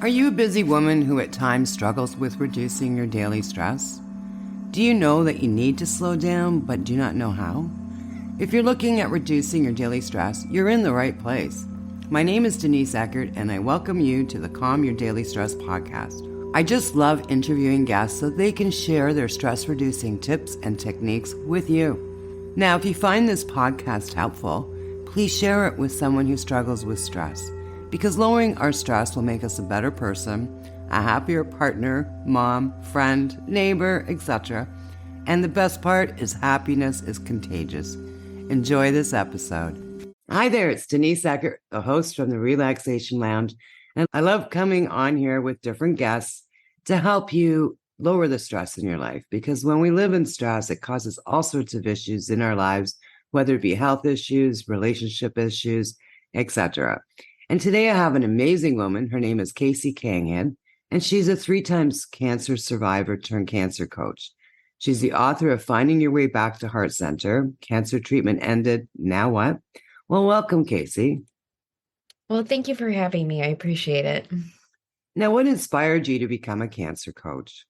Are you a busy woman who at times struggles with reducing your daily stress? Do you know that you need to slow down but do not know how? If you're looking at reducing your daily stress, you're in the right place. My name is Denise Eckert, and I welcome you to the Calm Your Daily Stress podcast. I just love interviewing guests so they can share their stress-reducing tips and techniques with you. Now, if you find this podcast helpful, please share it with someone who struggles with stress, because lowering our stress will make us a better person, a happier partner, mom, friend, neighbor, etc. And the best part is happiness is contagious. Enjoy this episode. Hi there, it's Denise Eckert, the host from the Relaxation Lounge. And I love coming on here with different guests to help you lower the stress in your life. Because when we live in stress, it causes all sorts of issues in our lives, whether it be health issues, relationship issues, etc. And today I have an amazing woman. Her name is Kang Head, and she's a 3-time cancer survivor turned cancer coach. She's the author of Finding Your Way Back to Heart Center, Cancer Treatment Ended, Now What? Well, welcome, Casey. Well, thank you for having me. I appreciate it. Now, what inspired you to become a cancer coach?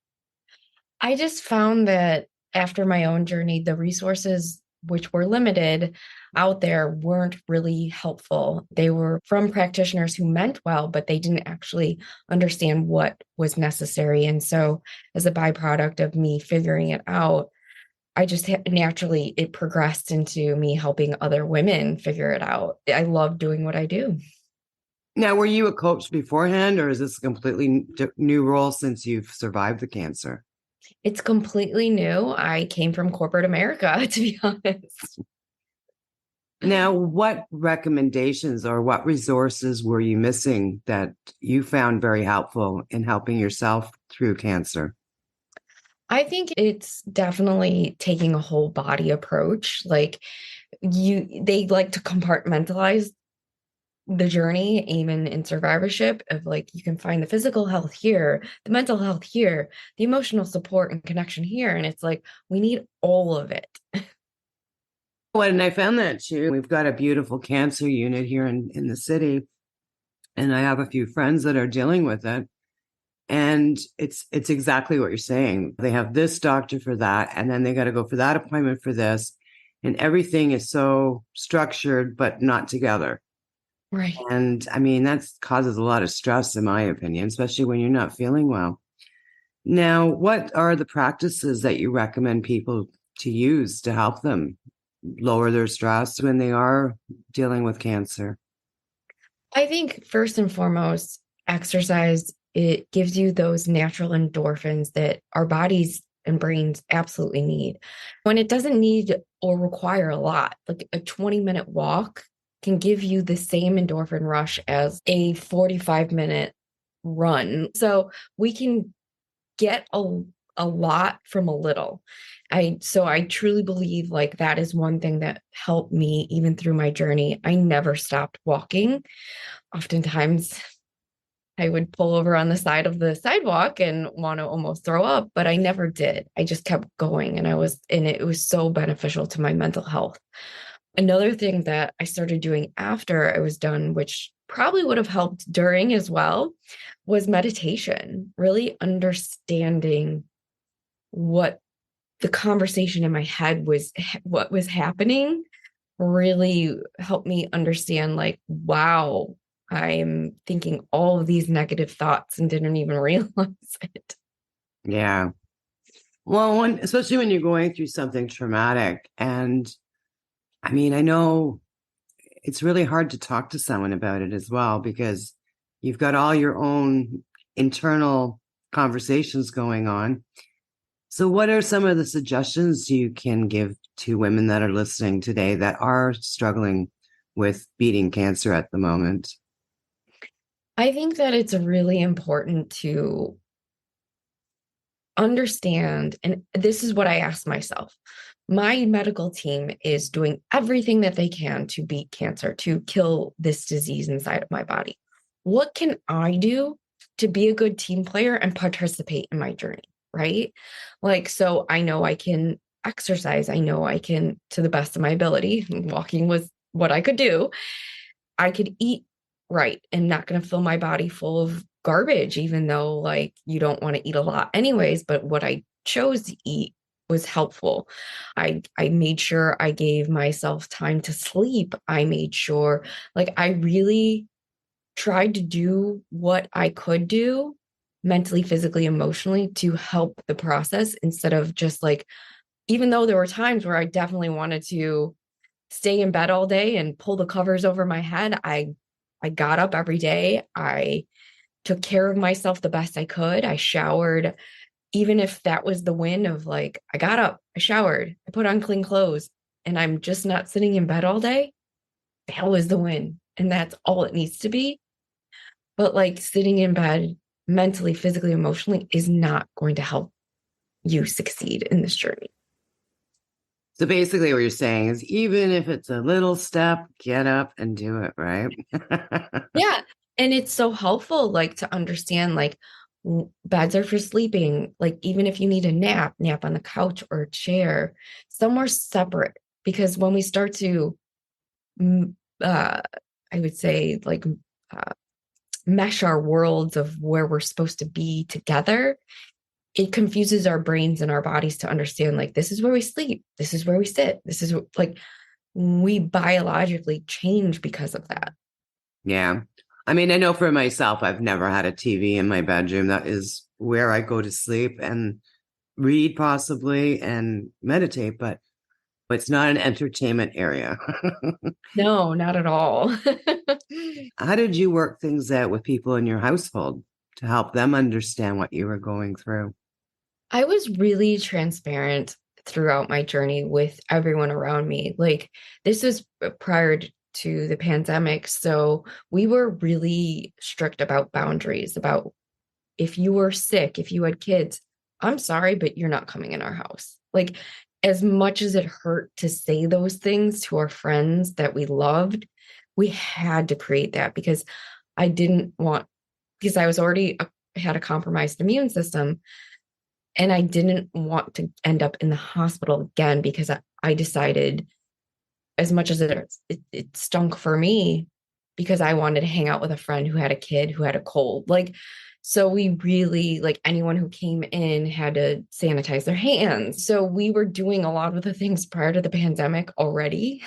I just found that after my own journey, the resources which were limited out there weren't really helpful. They were from practitioners who meant well, but they didn't actually understand what was necessary. And so as a byproduct of me figuring it out, I just naturally, it progressed into me helping other women figure it out. I love doing what I do. Now, were you a coach beforehand, or is this a completely new role since you've survived the cancer? It's completely new. I came from corporate America, to be honest. Now, what recommendations or what resources were you missing that you found very helpful in helping yourself through cancer? I think it's definitely taking a whole body approach. They like to compartmentalize the journey, even in survivorship, of like, you can find the physical health here, the mental health here, the emotional support and connection here. And it's like, we need all of it. Well, and I found that too. We've got a beautiful cancer unit here in the city, and I have a few friends that are dealing with it. And it's exactly what you're saying. They have this doctor for that, and then they got to go for that appointment for this. And everything is so structured, but not together. Right. And I mean, that causes a lot of stress, in my opinion, especially when you're not feeling well. Now, what are the practices that you recommend people to use to help them lower their stress when they are dealing with cancer? I think first and foremost, exercise, it gives you those natural endorphins that our bodies and brains absolutely need. When it doesn't need or require a lot, like a 20-minute walk can give you the same endorphin rush as a 45-minute run. So we can get a lot from a little. I truly believe like that is one thing that helped me even through my journey. I never stopped walking. Oftentimes I would pull over on the side of the sidewalk and want to almost throw up, but I never did. I just kept going, and it was so beneficial to my mental health. Another thing that I started doing after I was done, which probably would have helped during as well, was meditation. Really understanding what the conversation in my head was, what was happening, really helped me understand, like, wow, I'm thinking all of these negative thoughts and didn't even realize it. Yeah. Well, especially when you're going through something traumatic. And I mean, I know it's really hard to talk to someone about it as well, because you've got all your own internal conversations going on. So what are some of the suggestions you can give to women that are listening today that are struggling with beating cancer at the moment? I think that it's really important to understand, and this is what I ask myself. My medical team is doing everything that they can to beat cancer, to kill this disease inside of my body. What can I do to be a good team player and participate in my journey, right? Like, so I know I can exercise. I know I can, to the best of my ability, walking was what I could do. I could eat right and not going to fill my body full of garbage, even though like you don't want to eat a lot anyways, but what I chose to eat was helpful. I made sure I gave myself time to sleep. I made sure like I really tried to do what I could do mentally, physically, emotionally to help the process instead of just like, even though there were times where I definitely wanted to stay in bed all day and pull the covers over my head, I got up every day. I took care of myself the best I could. I showered, even if that was the win of like, I got up, I showered, I put on clean clothes, and I'm just not sitting in bed all day. That was the win. And that's all it needs to be. But like sitting in bed mentally, physically, emotionally is not going to help you succeed in this journey. So basically, what you're saying is even if it's a little step, get up and do it, right? Yeah. And it's so helpful, like to understand, like, beds are for sleeping. Like, even if you need a nap, nap on the couch or a chair, somewhere separate. Because when we start to, mm, uh, I would say, like, uh, mesh our worlds of where we're supposed to be together, it confuses our brains and our bodies to understand, like, this is where we sleep, this is where we sit, this is like, we biologically change because of that. Yeah. I mean, I know for myself, I've never had a TV in my bedroom. That is where I go to sleep and read possibly and meditate, but it's not an entertainment area. No, not at all. How did you work things out with people in your household to help them understand what you were going through? I was really transparent throughout my journey with everyone around me. Like, this was prior to the pandemic. So we were really strict about boundaries, about if you were sick, if you had kids, I'm sorry, but you're not coming in our house. Like, as much as it hurt to say those things to our friends that we loved, we had to create that because I didn't want, because I was already had a compromised immune system. And I didn't want to end up in the hospital again because I decided, as much as it stunk for me, because I wanted to hang out with a friend who had a kid who had a cold. Like, so we really, like, anyone who came in had to sanitize their hands. So we were doing a lot of the things prior to the pandemic already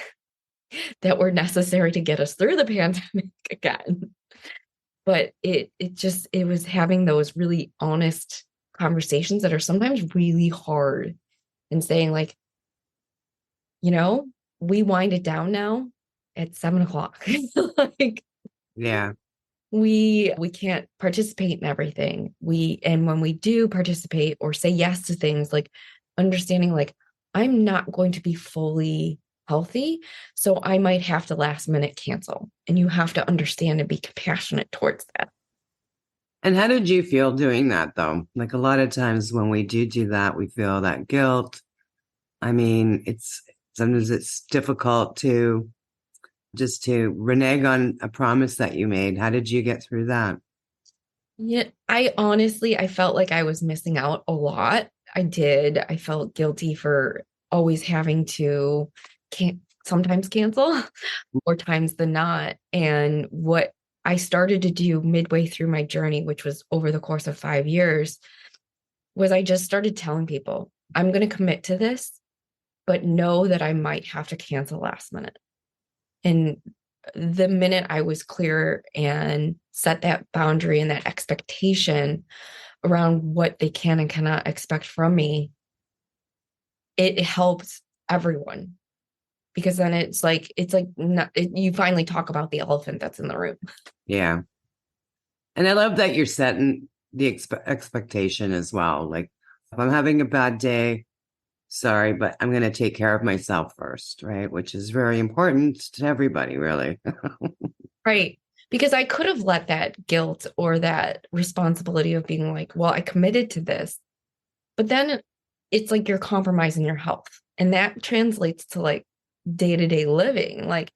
that were necessary to get us through the pandemic again. But it was having those really honest conversations that are sometimes really hard, and saying like, you know, we wind it down now at 7 o'clock. Like, Yeah. we can't participate in everything. And when we do participate or say yes to things, like understanding like, I'm not going to be fully healthy, so I might have to last minute cancel. And you have to understand and be compassionate towards that. And how did you feel doing that though? Like a lot of times when we do that, we feel that guilt. I mean, it's sometimes it's difficult to just to renege on a promise that you made. How did you get through that? Yeah, I honestly, I felt like I was missing out a lot. I did. I felt guilty for always having to sometimes cancel or times than not. And what I started to do midway through my journey, which was over the course of 5 years, was I just started telling people, I'm going to commit to this, but know that I might have to cancel last minute. And the minute I was clear and set that boundary and that expectation around what they can and cannot expect from me, it helps everyone, because then it's like not, you finally talk about the elephant that's in the room. Yeah. And I love that you're setting the expectation as well. Like, if I'm having a bad day, sorry, but I'm going to take care of myself first, right? Which is very important to everybody, really. Right. Because I could have let that guilt or that responsibility of being like, well, I committed to this, but then it's like you're compromising your health. And that translates to like day to day living. Like,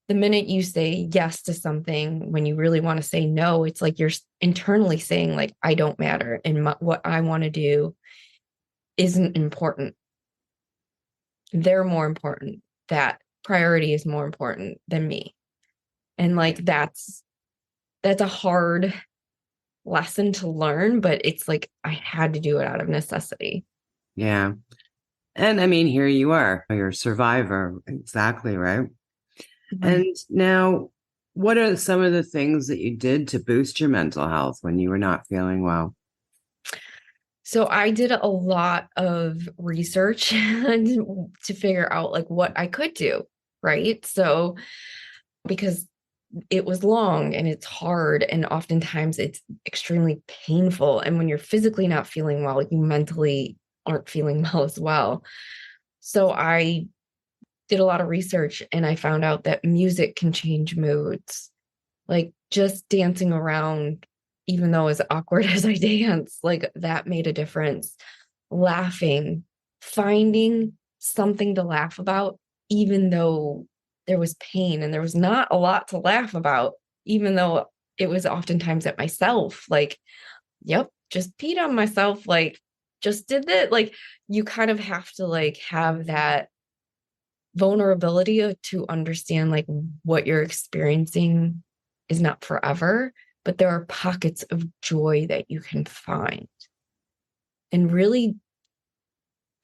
the minute you say yes to something when you really want to say no, it's like you're internally saying, like, I don't matter. And what I want to do isn't important. They're more important. That priority is more important than me. And like, that's a hard lesson to learn, but it's like I had to do it out of necessity. Yeah. And I mean, here you are, you're a survivor. Exactly, right? Right. And now, what are some of the things that you did to boost your mental health when you were not feeling well? So I did a lot of research to figure out like what I could do, right? So because it was long and it's hard and oftentimes it's extremely painful, and when you're physically not feeling well, you mentally aren't feeling well as well. So I did a lot of research and I found out that music can change moods. Like just dancing around, even though as awkward as I dance, like that made a difference. Laughing, finding something to laugh about, even though there was pain and there was not a lot to laugh about, even though it was oftentimes at myself. Like, yep, just peed on myself. Like, just did that. Like, you kind of have to like have that vulnerability to understand like what you're experiencing is not forever, but there are pockets of joy that you can find. And really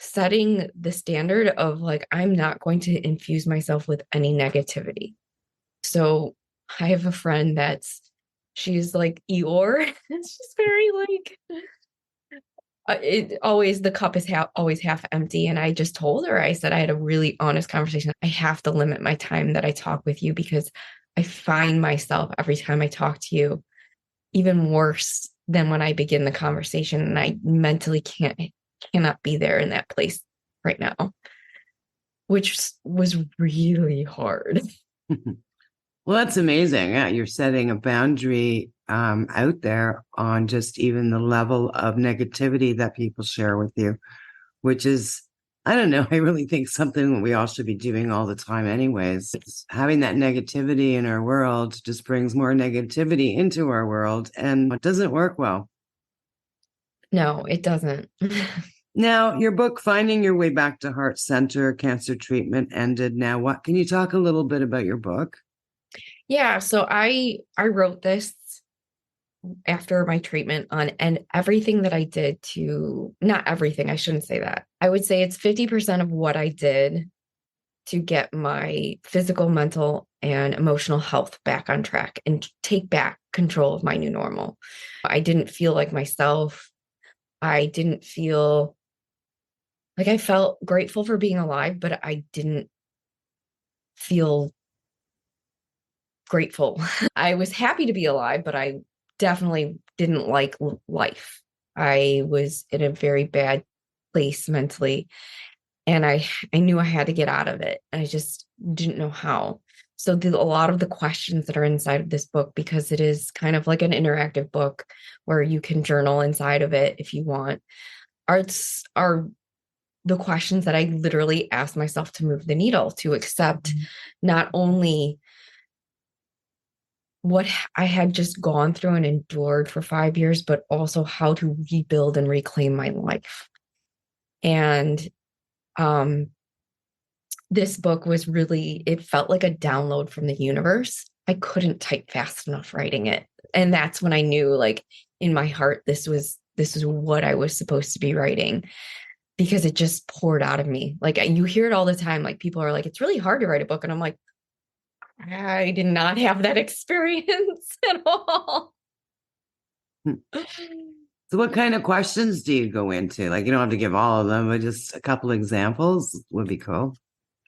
setting the standard of like, I'm not going to infuse myself with any negativity. So I have a friend she's like Eeyore. It's just very like, it always the cup is always half empty. And I just told her, I said I had a really honest conversation. I have to limit my time that I talk with you because I find myself every time I talk to you even worse than when I begin the conversation, and I mentally cannot be there in that place right now, which was really hard. Well, that's amazing. Yeah, you're setting a boundary out there on just even the level of negativity that people share with you, which is, I don't know, I really think something that we all should be doing all the time, anyways. Having that negativity in our world just brings more negativity into our world, and it doesn't work well. No, it doesn't. Now, your book, Finding Your Way Back to Heart Center Cancer Treatment, ended. Now, what can you talk a little bit about your book? Yeah, so I wrote this after my treatment on, and everything that I did to, not everything, I shouldn't say that. I would say it's 50% of what I did to get my physical, mental, and emotional health back on track and take back control of my new normal. I didn't feel like myself. I didn't feel like, I felt grateful for being alive, but I didn't feel grateful. I was happy to be alive, but I definitely didn't like life. I was in a very bad place mentally, and I knew I had to get out of it. I just didn't know how. So a lot of the questions that are inside of this book, because it is kind of like an interactive book where you can journal inside of it if you want, are the questions that I literally asked myself to move the needle, to accept not only what I had just gone through and endured for 5 years, but also how to rebuild and reclaim my life. And um, this book was really, it felt like a download from the universe. I couldn't type fast enough writing it. And that's when I knew, like, in my heart, this is what I was supposed to be writing, because it just poured out of me. Like, you hear it all the time. Like, people are like, it's really hard to write a book. And I'm like, I did not have that experience at all. So, what kind of questions do you go into? Like, you don't have to give all of them, but just a couple examples would be cool.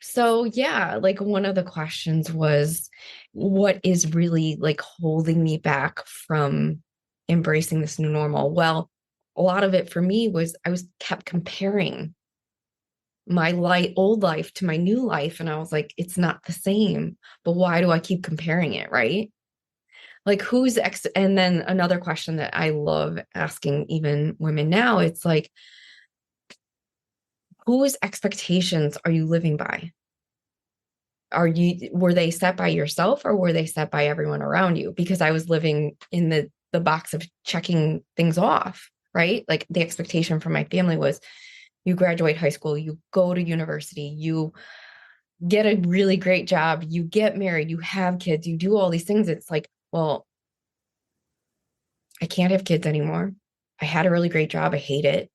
So, yeah, like one of the questions was, what is really like holding me back from embracing this new normal? Well, a lot of it for me was I was kept comparing my old life to my new life. And I was like, it's not the same, but why do I keep comparing it? Right. Like and then another question that I love asking even women now, it's like, whose expectations are you living by? Were they set by yourself or were they set by everyone around you? Because I was living in the box of checking things off, right? Like the expectation from my family was, you graduate high school, you go to university, you get a really great job, you get married, you have kids, you do all these things. It's like, well, I can't have kids anymore. I had a really great job. I hate it.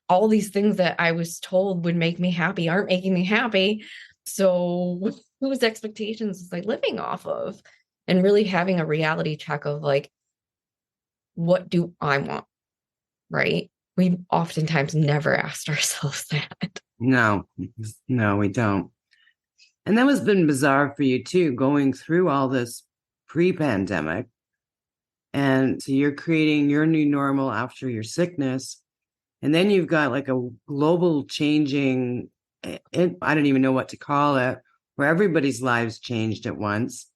All these things that I was told would make me happy aren't making me happy. So whose expectations was I living off of? And really having a reality check of like, what do I want? Right? We oftentimes never asked ourselves that. No, no, we don't. And that was been bizarre for you too, going through all this pre-pandemic. And so you're creating your new normal after your sickness. And then you've got like a global changing, I don't even know what to call it, where everybody's lives changed at once.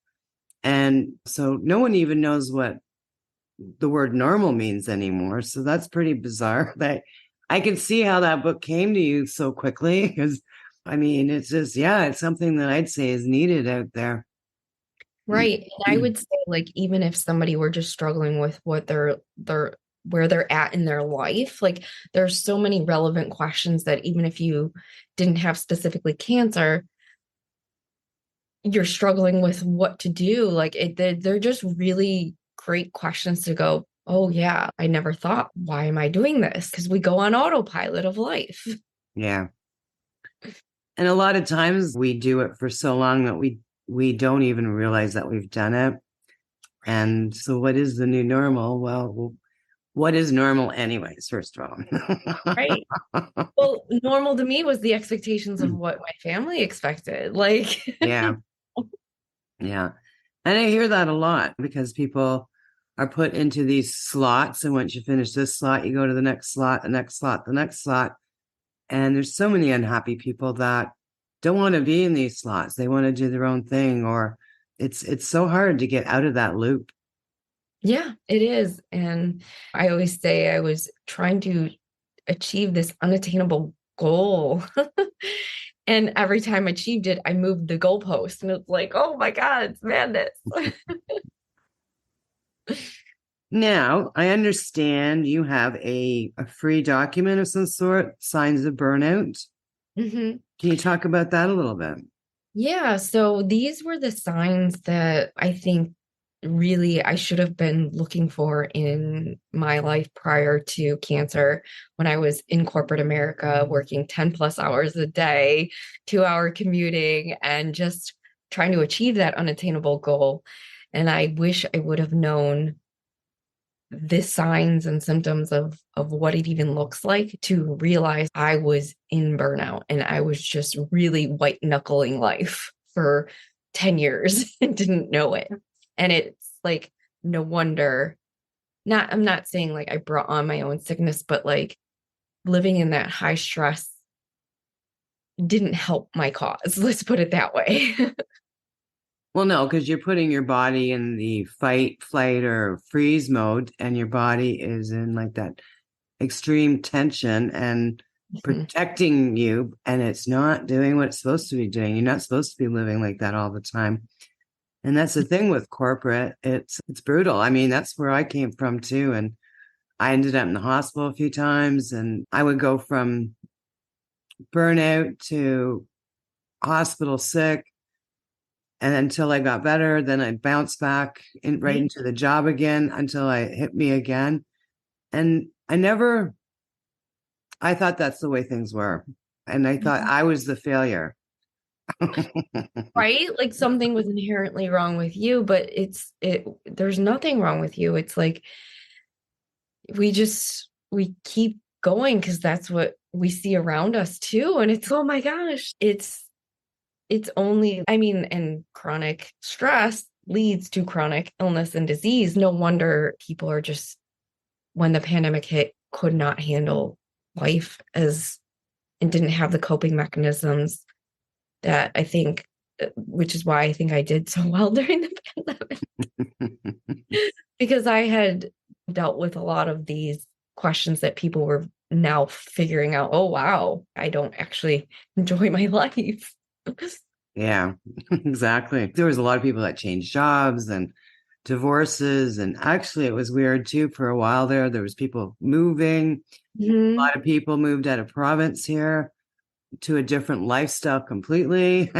And so no one even knows what the word normal means anymore. So that's pretty bizarre that I can see how that book came to you so quickly because I mean, it's just, yeah, it's something that I'd say is needed out there. Right. And I would say like even if somebody were just struggling with what they're where they're at in their life, like there's so many relevant questions that even if you didn't have specifically cancer, you're struggling with what to do. Like they're just really great questions to go, oh yeah, I never thought, why am I doing this? Because we go on autopilot of life. Yeah. And a lot of times we do it for so long that we don't even realize that we've done it. And so what is the new normal? Well, what is normal anyways, first of all? Right. Well, normal to me was the expectations of what my family expected. Like, Yeah. Yeah. And I hear that a lot because people are put into these slots. And once you finish this slot, you go to the next slot, the next slot, the next slot. And there's so many unhappy people that don't want to be in these slots. They want to do their own thing, or it's so hard to get out of that loop. yeah, it is. And I always say I was trying to achieve this unattainable goal. And every time I achieved it, I moved the goalpost. And it's like, oh my God, it's madness. Now, I understand you have a free document of some sort, signs of burnout. Mhm. Can you talk about that a little bit? Yeah, so these were the signs that I think really I should have been looking for in my life prior to cancer when I was in corporate America working 10 plus hours a day, 2 hour commuting, and just trying to achieve that unattainable goal. And I wish I would have known the signs and symptoms of what it even looks like to realize I was in burnout and I was just really white knuckling life for 10 years and didn't know it. And it's like no wonder not I'm not saying like I brought on my own sickness, but like living in that high stress didn't help my cause. Let's put it that way. Well, no, because you're putting your body in the fight, flight, or freeze mode, and your body is in like that extreme tension and protecting you, and it's not doing what it's supposed to be doing. You're not supposed to be living like that all the time. And that's the thing with corporate. It's brutal. I mean, that's where I came from too. And I ended up in the hospital a few times, and I would go from burnout to hospital sick. And until I got better, then I'd bounce back right into the job again until I hit me again. And I thought that's the way things were. And I thought I was the failure. Right? Like something was inherently wrong with you, but there's nothing wrong with you. It's like we keep going because that's what we see around us too. And it's oh my gosh, it's only I mean, and chronic stress leads to chronic illness and disease. No wonder people are just when the pandemic hit, could not handle life as and didn't have the coping mechanisms that I think, which is why I think I did so well during the pandemic, because I had dealt with a lot of these questions that people were now figuring out, oh, wow, I don't actually enjoy my life. Yeah, exactly. There was a lot of people that changed jobs and divorces. And actually, it was weird too. For a while there was people moving. A Mhm. lot of people moved out of province here. to a different lifestyle completely.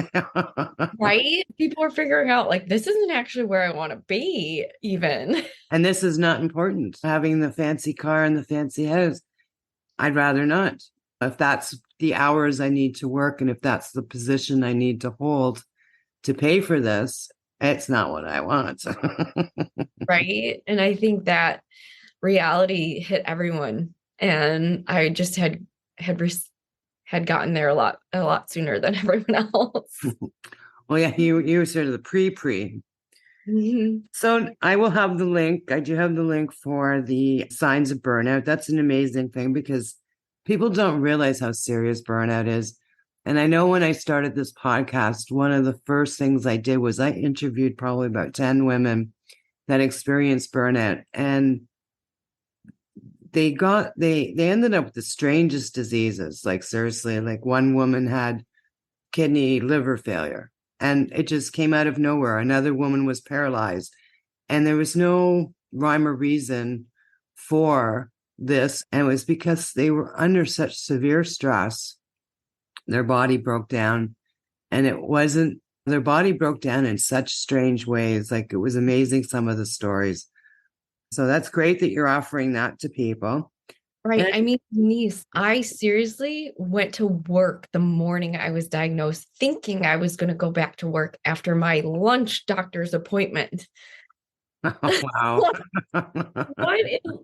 Right? People are figuring out like this isn't actually where I want to be, even. And this is not important. Having the fancy car and the fancy house, I'd rather not. If that's the hours I need to work and if that's the position I need to hold to pay for this, it's not what I want. Right. And I think that reality hit everyone. And I just had had gotten there a lot sooner than everyone else. Well, yeah, you were sort of the pre. Mhm. So I will have the link. I do have the link for the signs of burnout. That's an amazing thing because people don't realize how serious burnout is. And I know when I started this podcast, one of the first things I did was I interviewed probably about 10 women that experienced burnout. And they ended up with the strangest diseases. Like seriously, like one woman had kidney liver failure and it just came out of nowhere. Another woman was paralyzed and there was no rhyme or reason for this. And it was because they were under such severe stress. Their body broke down and their body broke down in such strange ways. Like it was amazing, some of the stories. So that's great that you're offering that to people. Right. I mean, Denise, I seriously went to work the morning I was diagnosed, thinking I was going to go back to work after my lunch doctor's appointment. Oh, wow.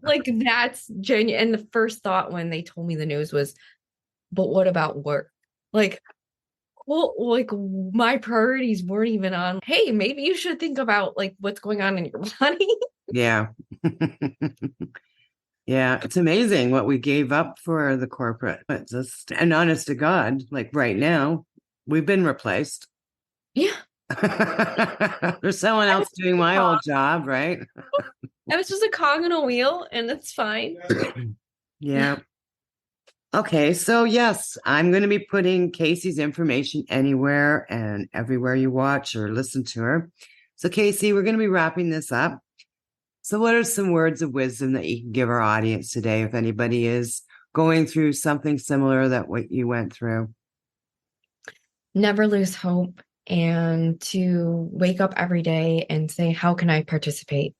Like that's genuine. And the first thought when they told me the news was, but what about work? Like, well, like my priorities weren't even on, hey, maybe you should think about like what's going on in your body. Yeah. Yeah, it's amazing what we gave up for the corporate. But just, and honest to God, like right now, we've been replaced. Yeah. There's someone else doing my old job, right? I was just a cog in a wheel and it's fine. Yeah. Okay, so yes, I'm going to be putting Casey's information anywhere and everywhere you watch or listen to her. So Casey, we're going to be wrapping this up. So what are some words of wisdom that you can give our audience today if anybody is going through something similar that what you went through? Never lose hope and to wake up every day and say, how can I participate?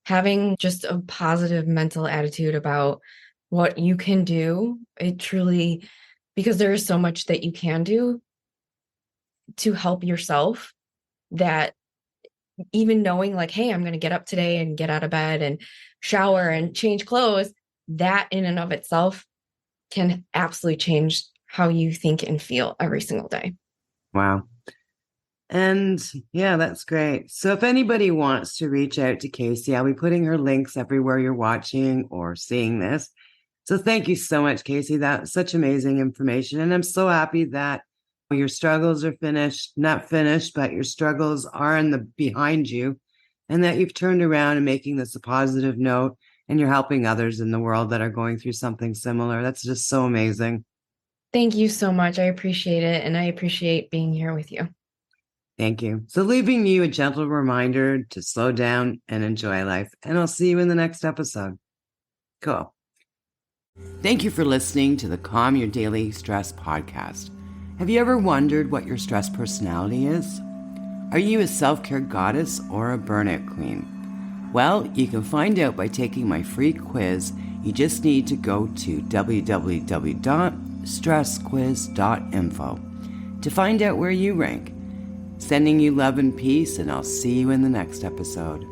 Having just a positive mental attitude about what you can do, it truly, because there is so much that you can do to help yourself that even knowing like, hey, I'm going to get up today and get out of bed and shower and change clothes, that in and of itself can absolutely change how you think and feel every single day. Wow. And yeah, that's great. So if anybody wants to reach out to Casey, I'll be putting her links everywhere you're watching or seeing this. So thank you so much, Casey. That's such amazing information. And I'm so happy that your struggles are not finished, but your struggles are behind you and that you've turned around and making this a positive note and you're helping others in the world that are going through something similar. That's just so amazing. Thank you so much. I appreciate it. And I appreciate being here with you. Thank you. So leaving you a gentle reminder to slow down and enjoy life. And I'll see you in the next episode. Cool. Thank you for listening to the Calm Your Daily Stress podcast. Have you ever wondered what your stress personality is? Are you a self-care goddess or a burnout queen? Well, you can find out by taking my free quiz. You just need to go to www.stressquiz.info to find out where you rank. Sending you love and peace, and I'll see you in the next episode.